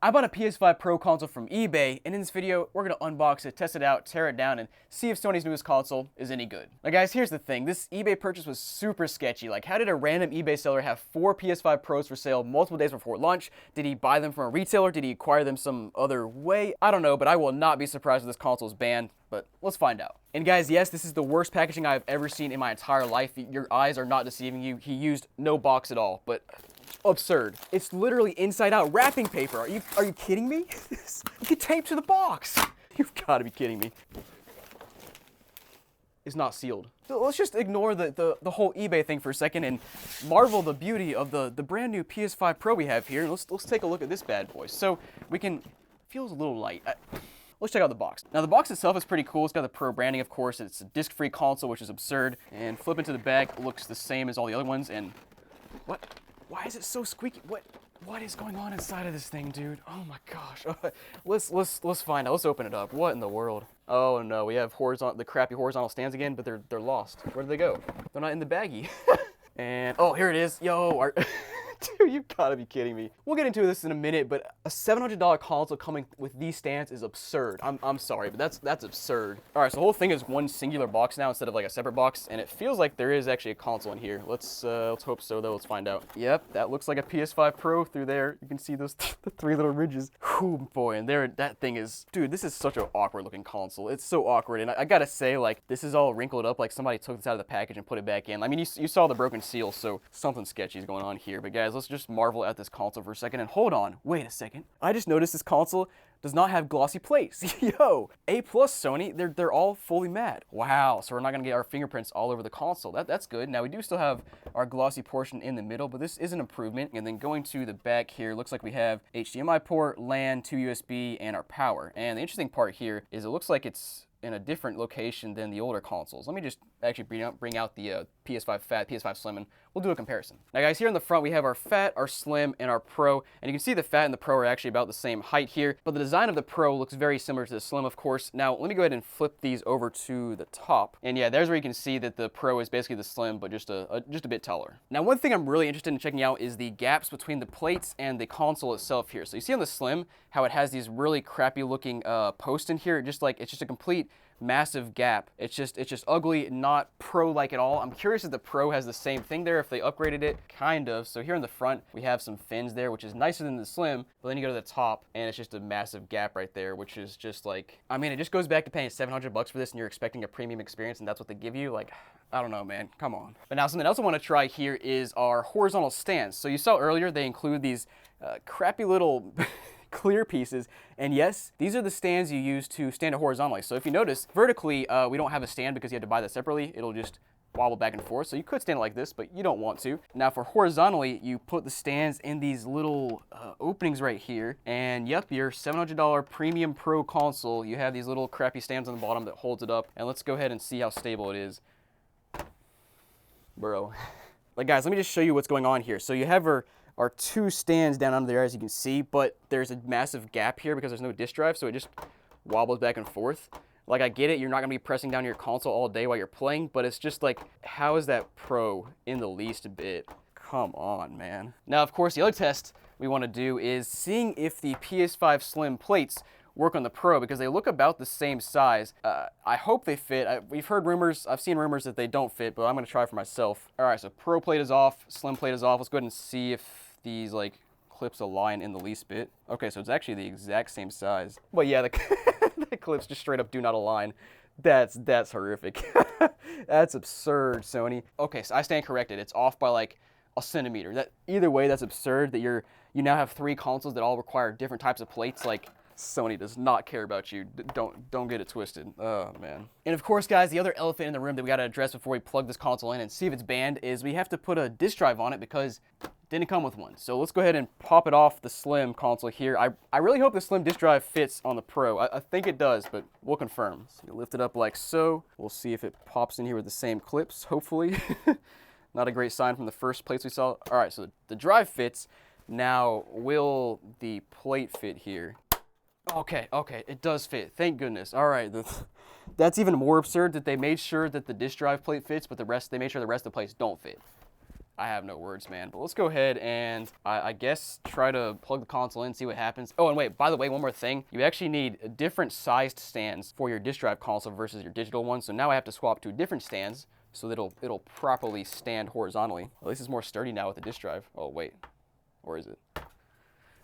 I bought a PS5 Pro console from eBay, and in this video, we're gonna unbox it, test it out, tear it down, and see if Sony's newest console is any good. Now guys, here's the thing, this eBay purchase was super sketchy. Like, how did a random eBay seller have 4 PS5 Pros for sale multiple days before launch? Did he buy them from a retailer? Did he acquire them some other way? I don't know, but I will not be surprised if this console is banned, but let's find out. And guys, yes, this is the worst packaging I've ever seen in my entire life. Your eyes are not deceiving you. He used no box at all, but absurd. It's literally inside out wrapping paper. Are you kidding me? You taped to the box. You've got to be kidding me. It's not sealed. So let's just ignore the whole eBay thing for a second and marvel the beauty of the brand new PS5 Pro we have here. Let's take a look at this bad boy. So we can, feels a little light. Let's check out the box. Now the box itself is pretty cool. It's got the Pro branding, of course. It's a disc-free console, which is absurd. And flip into the back, it looks the same as all the other ones. And what? Why is it so squeaky? What is going on inside of this thing, dude? Oh my gosh. Let's find out. Let's open it up. What in the world? Oh no, we have the crappy horizontal stands again, but they're lost. Where did they go? They're not in the baggie. And oh, here it is. Yo, dude, you gotta be kidding me. We'll get into this in a minute, but a $700 console coming with these stands is absurd. I'm sorry, but that's absurd. All right, so the whole thing is one singular box now instead of like a separate box, and it feels like there is actually a console in here. Let's hope so, though. Let's find out. Yep, that looks like a PS5 Pro through there. You can see those the 3 little ridges. Whew, boy, and that thing is, dude, this is such an awkward looking console. It's so awkward, and I gotta say, like, this is all wrinkled up, like somebody took this out of the package and put it back in. I mean, you saw the broken seal, so something sketchy is going on here. But guys, let's just marvel at this console for a second, and hold on, wait a second. I just noticed this console does not have glossy plates. Yo, A+ Sony, they're all fully matte. Wow, so we're not gonna get our fingerprints all over the console. That's good. Now we do still have our glossy portion in the middle, but this is an improvement. And then going to the back here, looks like we have HDMI port, LAN, 2 USB, and our power. And the interesting part here is it looks like it's in a different location than the older consoles. Let me just actually bring out the PS5 Fat, PS5 Slim, and we'll do a comparison. Now guys, here in the front we have our Fat, our Slim, and our Pro, and you can see the Fat and the Pro are actually about the same height here, but the design of the Pro looks very similar to the Slim, of course. Now let me go ahead and flip these over to the top, and yeah, there's where you can see that the Pro is basically the Slim, but just a bit taller. Now one thing I'm really interested in checking out is the gaps between the plates and the console itself here. So you see on the Slim how it has these really crappy looking posts in here, it's just a complete massive gap. It's just ugly, not Pro-like at all. I'm curious if the Pro has the same thing there, if they upgraded it, kind of. So here in the front, we have some fins there, which is nicer than the Slim, but then you go to the top, and it's just a massive gap right there, which is just like, I mean, it just goes back to paying $700 for this, and you're expecting a premium experience, and that's what they give you. Like, I don't know, man, come on. But now something else I want to try here is our horizontal stands. So you saw earlier, they include these crappy little clear pieces, and yes, these are the stands you use to stand it horizontally. So if you notice, vertically, we don't have a stand because you have to buy that separately. It'll just wobble back and forth, so you could stand it like this, but you don't want to. Now for horizontally, you put the stands in these little openings right here, and yep, your $700 premium Pro console, you have these little crappy stands on the bottom that holds it up, and let's go ahead and see how stable it is. Bro. Like guys, let me just show you what's going on here. So you have our 2 stands down under there, as you can see, but there's a massive gap here because there's no disk drive, so it just wobbles back and forth. Like, I get it, you're not gonna be pressing down your console all day while you're playing, but it's just like, how is that Pro in the least bit? Come on, man. Now, of course, the other test we wanna do is seeing if the PS5 Slim plates work on the Pro, because they look about the same size. I hope they fit. We've heard rumors, I've seen rumors that they don't fit, but I'm gonna try for myself. All right, so Pro plate is off, Slim plate is off. Let's go ahead and see if these like clips align in the least bit. Okay, so it's actually the exact same size. But yeah, the clips just straight up do not align. That's horrific. That's absurd, Sony. Okay, so I stand corrected. It's off by like a centimeter. Either way, that's absurd that you now have 3 consoles that all require different types of plates. Like, Sony does not care about you. Don't get it twisted. Oh, man. And of course, guys, the other elephant in the room that we got to address before we plug this console in and see if it's banned is we have to put a disk drive on it because it didn't come with one. So let's go ahead and pop it off the Slim console here. I really hope the Slim disk drive fits on the Pro. I think it does, but we'll confirm. So you lift it up like so. We'll see if it pops in here with the same clips, hopefully. Not a great sign from the first plates we saw. All right, so the drive fits. Now, will the plate fit here? Okay, it does fit. Thank goodness. All right, that's even more absurd that they made sure that the disk drive plate fits, but they made sure the rest of the plates don't fit. I have no words, man. But let's go ahead and I guess try to plug the console in, see what happens. Oh, and wait, by the way, one more thing. You actually need different sized stands for your disk drive console versus your digital one. So now I have to swap to different stands so that it'll properly stand horizontally. At least it's more sturdy now with the disk drive. Oh, wait. Or is it?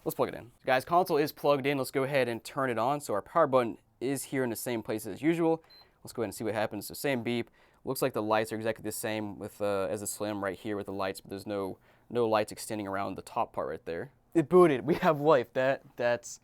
Let's plug it in. So guys, console is plugged in. Let's go ahead and turn it on. So our power button is here in the same place as usual. Let's go ahead and see what happens. So same beep. Looks like the lights are exactly the same with as a Slim right here with the lights, but there's no lights extending around the top part right there. It booted. We have life. That's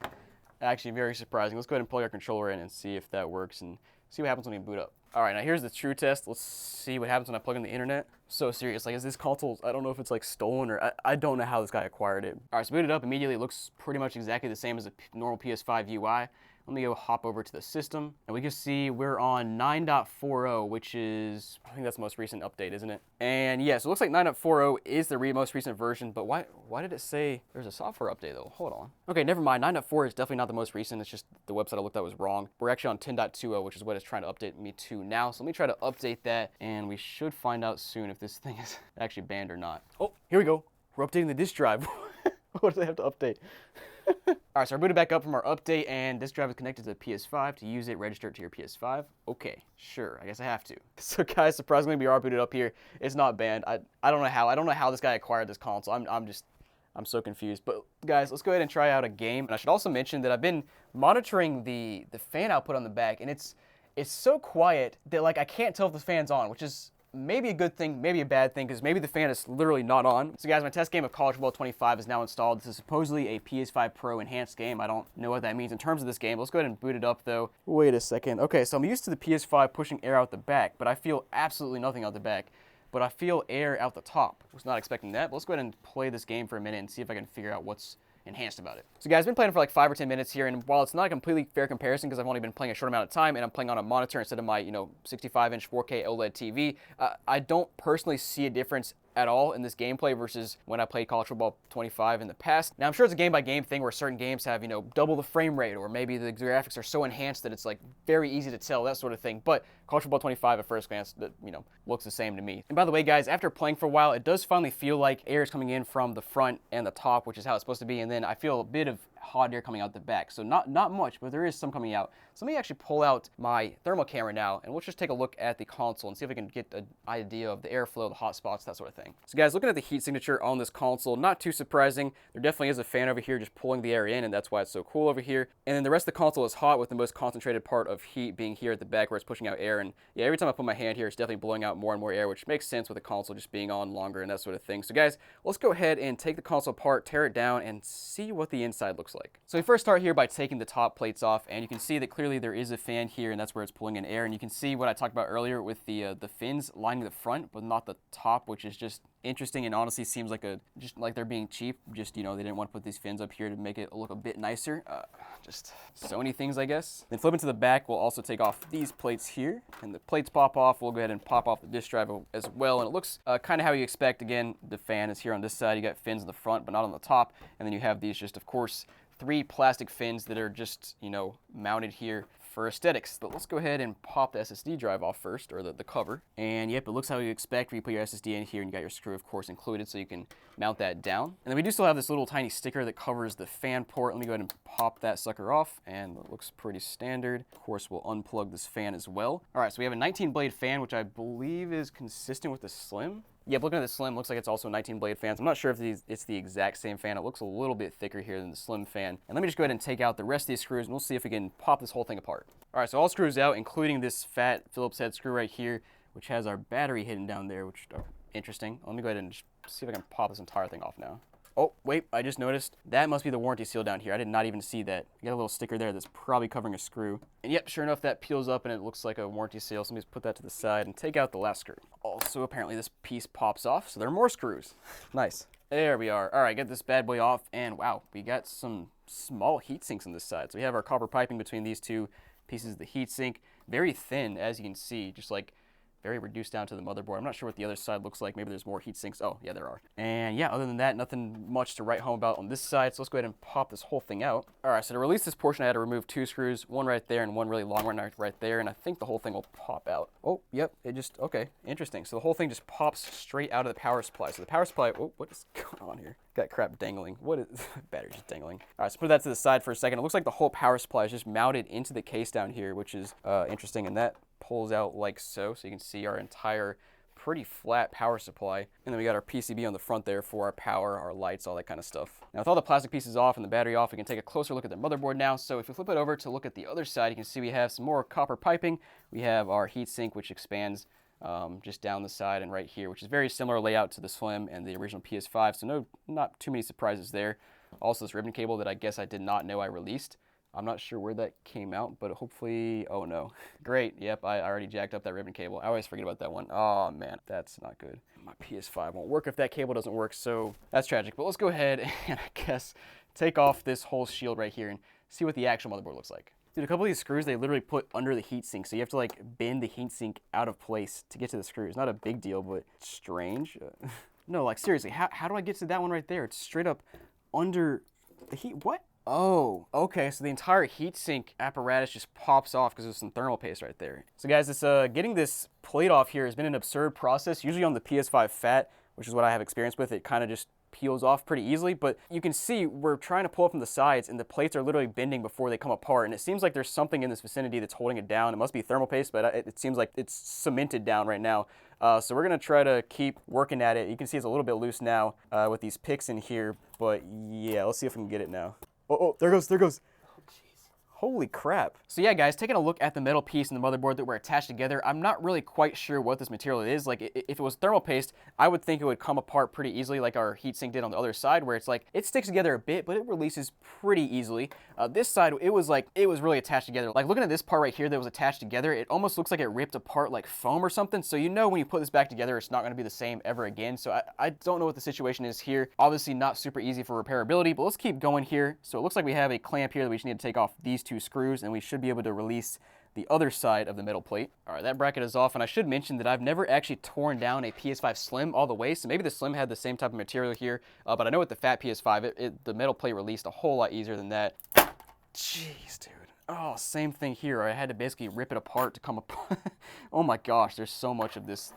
actually very surprising. Let's go ahead and plug our controller in and see if that works and see what happens when we boot up. All right, now here's the true test. Let's see what happens when I plug in the internet. So serious, like, is this console, I don't know if it's like stolen or I don't know how this guy acquired it. All right, so booted up immediately. It looks pretty much exactly the same as a normal PS5 UI. Let me go hop over to the system, and we can see we're on 9.40, which is, I think that's the most recent update, isn't it? And yeah, so it looks like 9.40 is the most recent version, but why did it say there's a software update though? Hold on. Okay, never mind. 9.4 is definitely not the most recent. It's just the website I looked at was wrong. We're actually on 10.20, which is what it's trying to update me to now. So let me try to update that, and we should find out soon if this thing is actually banned or not. Oh, here we go. We're updating the disk drive. What do they have to update? All right, so I booted back up from our update, and this drive is connected to the PS5. To use it, register it to your PS5. Okay, sure, I guess I have to. So guys, surprisingly, we are booted up here. It's not banned. I don't know how. I don't know how this guy acquired this console. I'm so confused. But guys, let's go ahead and try out a game. And I should also mention that I've been monitoring the fan output on the back, and it's so quiet that like I can't tell if the fan's on, which is maybe a good thing, maybe a bad thing, because maybe the fan is literally not on. So guys, my test game of College Football 25 is now installed. This is supposedly a PS5 Pro enhanced game. I don't know what that means in terms of this game. Let's go ahead and boot it up though. Wait a second. Okay, so I'm used to the PS5 pushing air out the back, but I feel absolutely nothing out the back. But I feel air out the top. I was not expecting that, but let's go ahead and play this game for a minute and see if I can figure out what's enhanced about it. So guys, I've been playing for like 5 or 10 minutes here, and while it's not a completely fair comparison because I've only been playing a short amount of time and I'm playing on a monitor instead of my 65-inch 4K OLED TV, I don't personally see a difference at all in this gameplay versus when I played College Football 25 in the past. Now, I'm sure it's a game-by-game thing where certain games have, double the frame rate, or maybe the graphics are so enhanced that it's like very easy to tell, that sort of thing. But College Football 25 at first glance, looks the same to me. And by the way, guys, after playing for a while, it does finally feel like air is coming in from the front and the top, which is how it's supposed to be. And then I feel a bit of hot air coming out the back. So not much, but there is some coming out. So let me actually pull out my thermal camera now, and we'll just take a look at the console and see if we can get an idea of the airflow, the hot spots, that sort of thing. So guys, looking at the heat signature on this console, not too surprising. There definitely is a fan over here just pulling the air in, and that's why it's so cool over here. And then the rest of the console is hot, with the most concentrated part of heat being here at the back where it's pushing out air. And yeah, every time I put my hand here, it's definitely blowing out more and more air, which makes sense with the console just being on longer and that sort of thing. So guys, let's go ahead and take the console apart, tear it down, and see what the inside looks like. So we first start here by taking the top plates off, and you can see that clearly there is a fan here, and that's where it's pulling in air. And you can see what I talked about earlier with the fins lining the front but not the top, which is just interesting and honestly seems like just like they're being cheap. Just they didn't want to put these fins up here to make it look a bit nicer. Just so many things, I guess. Then flipping to the back, we'll also take off these plates here, and the plates pop off. We'll go ahead and pop off the disk drive as well, and it looks kind of how you expect. Again, the fan is here on this side. You got fins in the front but not on the top, and then you have these just, of course, 3 plastic fins that are just, mounted here for aesthetics. But let's go ahead and pop the SSD drive off first, or the cover. And yep, it looks how you expect when you put your SSD in here, and you got your screw, of course, included, so you can mount that down. And then we do still have this little tiny sticker that covers the fan port. Let me go ahead and pop that sucker off, and it looks pretty standard. Of course, we'll unplug this fan as well. All right, so we have a 19-blade fan, which I believe is consistent with the Slim. Yeah, looking at the Slim, looks like it's also 19-blade fans. I'm not sure if it's the exact same fan. It looks a little bit thicker here than the Slim fan. And let me just go ahead and take out the rest of these screws, and we'll see if we can pop this whole thing apart. All right, so all screws out, including this fat Phillips head screw right here, which has our battery hidden down there, which are interesting. Let me go ahead and just see if I can pop this entire thing off now. Oh, wait, I just noticed. That must be the warranty seal down here. I did not even see that. You got a little sticker there that's probably covering a screw. And yep, sure enough, that peels up and it looks like a warranty seal. So let me just put that to the side and take out the last screw. Also, apparently this piece pops off, so there are more screws. Nice. There we are. All right, get this bad boy off, and wow, we got some small heat sinks on this side. So we have our copper piping between these two pieces of the heat sink. Very thin, as you can see, just like very reduced down to the motherboard. I'm not sure what the other side looks like. Maybe there's more heat sinks. Oh, yeah, there are. And yeah, other than that, nothing much to write home about on this side. So let's go ahead and pop this whole thing out. All right, so to release this portion, I had to remove 2 screws, one right there and one really long one right there. And I think the whole thing will pop out. Oh, yep, it just, okay, interesting. So the whole thing just pops straight out of the power supply. So the power supply, oh, what is going on here? Got crap dangling. What is, battery just dangling. All right, so put that to the side for a second. It looks like the whole power supply is just mounted into the case down here, which is interesting. And that pulls out like so. So you can see our entire pretty flat power supply. And then we got our PCB on the front there for our power, our lights, all that kind of stuff. Now with all the plastic pieces off and the battery off, we can take a closer look at the motherboard now. So if we flip it over to look at the other side, you can see we have some more copper piping. We have our heatsink, which expands just down the side and right here, which is very similar layout to the Slim and the original PS5. So not too many surprises there. Also this ribbon cable that I guess I did not know I released. I'm not sure where that came out, but hopefully, oh no. Great, yep, I already jacked up that ribbon cable. I always forget about that one. Oh man, that's not good. My PS5 won't work if that cable doesn't work, so that's tragic. But let's go ahead and I guess take off this whole shield right here and see what the actual motherboard looks like. Dude, a couple of these screws, they literally put under the heatsink, so you have to like bend the heatsink out of place to get to the screws. Not a big deal, but strange. No, like seriously, how do I get to that one right there? It's straight up under the heat, what? Oh, okay, so the entire heatsink apparatus just pops off because there's some thermal paste right there. So guys, this getting this plate off here has been an absurd process. Usually on the PS5 Fat, which is what I have experience with, it kind of just peels off pretty easily, but you can see we're trying to pull up from the sides and the plates are literally bending before they come apart, and it seems like there's something in this vicinity that's holding it down. It must be thermal paste, but it seems like it's cemented down right now. So we're gonna try to keep working at it. You can see it's a little bit loose now with these picks in here, but yeah, let's see if we can get it now. Oh, there goes. Oh, jeez. Holy crap. So yeah, guys, taking a look at the metal piece and the motherboard that were attached together, I'm not really quite sure what this material is. Like, if it was thermal paste, I would think it would come apart pretty easily like our heatsink did on the other side, where it's like, it sticks together a bit, but it releases pretty easily. This side, it was really attached together. Like, looking at this part right here that was attached together, it almost looks like it ripped apart like foam or something. So you know when you put this back together, it's not going to be the same ever again. So I don't know what the situation is here. Obviously not super easy for repairability, but let's keep going here. So it looks like we have a clamp here that we just need to take off these 2 screws, and we should be able to release the other side of the metal plate. All right, that bracket is off, and I should mention that I've never actually torn down a PS5 Slim all the way, so maybe the Slim had the same type of material here, but I know with the Fat PS5, the metal plate released a whole lot easier than that. Jeez, dude. Oh, same thing here. I had to basically rip it apart to come apart. Oh my gosh, there's so much of this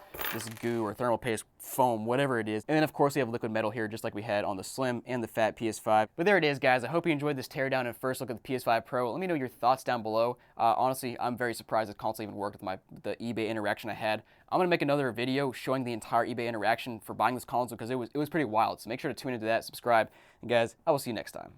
goo or thermal paste, foam, whatever it is. And then of course we have liquid metal here, just like we had on the Slim and the Fat PS5. But there it is, guys. I hope you enjoyed this teardown and first look at the PS5 Pro. Let me know your thoughts down below. Honestly, I'm very surprised this console even worked with the eBay interaction I had. I'm gonna make another video showing the entire eBay interaction for buying this console because it was pretty wild. So make sure to tune into that, subscribe, and guys, I will see you next time.